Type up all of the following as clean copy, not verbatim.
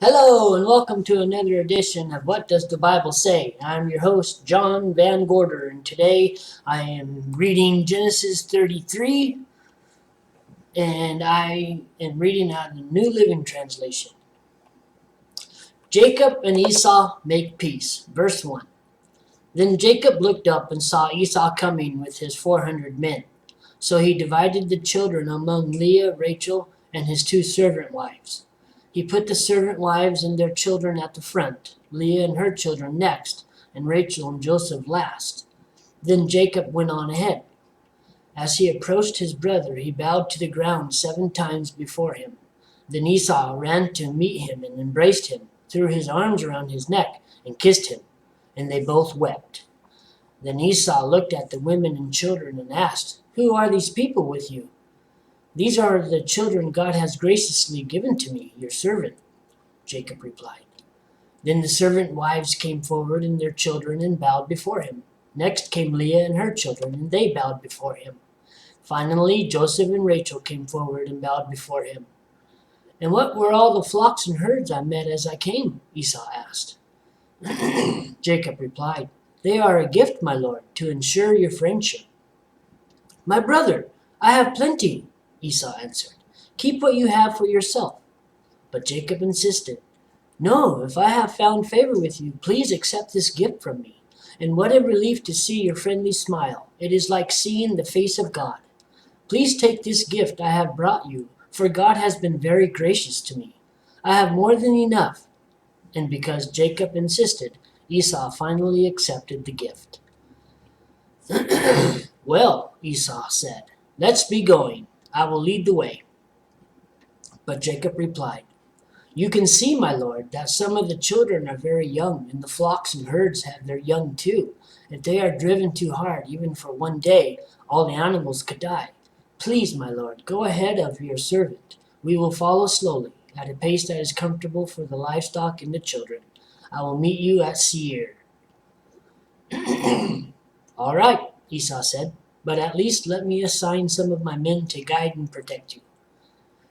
Hello and welcome to another edition of What Does the Bible Say? I'm your host, John Van Gorder, and today I am reading Genesis 33, and I am reading out of the New Living Translation. Jacob and Esau make peace. Verse 1. Then Jacob looked up and saw Esau coming with his 400 men. So he divided the children among Leah, Rachel, and his 2 servant wives. He put the servant wives and their children at the front, Leah and her children next, and Rachel and Joseph last. Then Jacob went on ahead. As he approached his brother, he bowed to the ground 7 times before him. Then Esau ran to meet him and embraced him, threw his arms around his neck, and kissed him, and they both wept. Then Esau looked at the women and children and asked, "Who are these people with you?" "These are the children God has graciously given to me, your servant," Jacob replied. Then the servant wives came forward and their children and bowed before him. Next came Leah and her children, and they bowed before him. Finally, Joseph and Rachel came forward and bowed before him. "And what were all the flocks and herds I met as I came?" Esau asked. Jacob replied, "They are a gift, my lord, to ensure your friendship." "My brother, I have plenty," Esau answered. "Keep what you have for yourself." But Jacob insisted, "No, if I have found favor with you, please accept this gift from me. And what a relief to see your friendly smile. It is like seeing the face of God. Please take this gift I have brought you, for God has been very gracious to me. I have more than enough." And because Jacob insisted, Esau finally accepted the gift. "Well," Esau said, "let's be going. I will lead the way." But Jacob replied, "You can see, my lord, that some of the children are very young, and the flocks and herds have their young too. If they are driven too hard, even for one day, all the animals could die. Please, my lord, go ahead of your servant. We will follow slowly, at a pace that is comfortable for the livestock and the children. I will meet you at Seir." "All right," Esau said, "but at least let me assign some of my men to guide and protect you."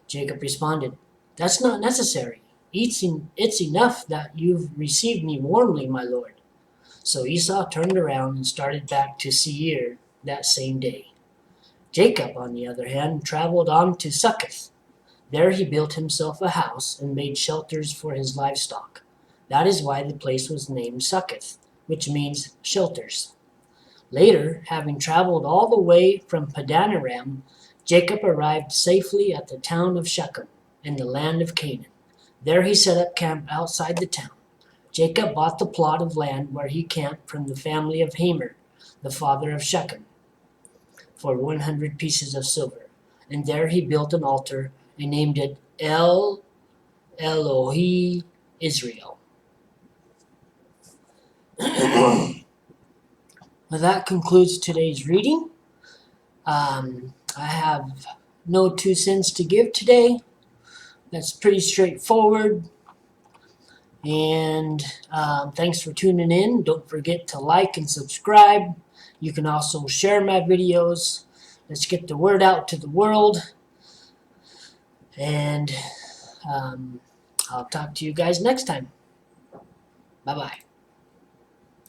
Jacob responded, "That's not necessary. It's enough that you've received me warmly, my lord." So Esau turned around and started back to Seir that same day. Jacob, on the other hand, traveled on to Succoth. There he built himself a house and made shelters for his livestock. That is why the place was named Succoth, which means shelters. Later, having traveled all the way from Padanaram, Jacob arrived safely at the town of Shechem in the land of Canaan. There he set up camp outside the town. Jacob bought the plot of land where he camped from the family of Hamor, the father of Shechem, for 100 pieces of silver. And there he built an altar and named it El Elohe Israel. Well, that concludes today's reading. I have no 2 cents to give today. That's pretty straightforward. And thanks for tuning in. Don't forget to like and subscribe. You can also share my videos. Let's get the word out to the world. And I'll talk to you guys next time. Bye-bye.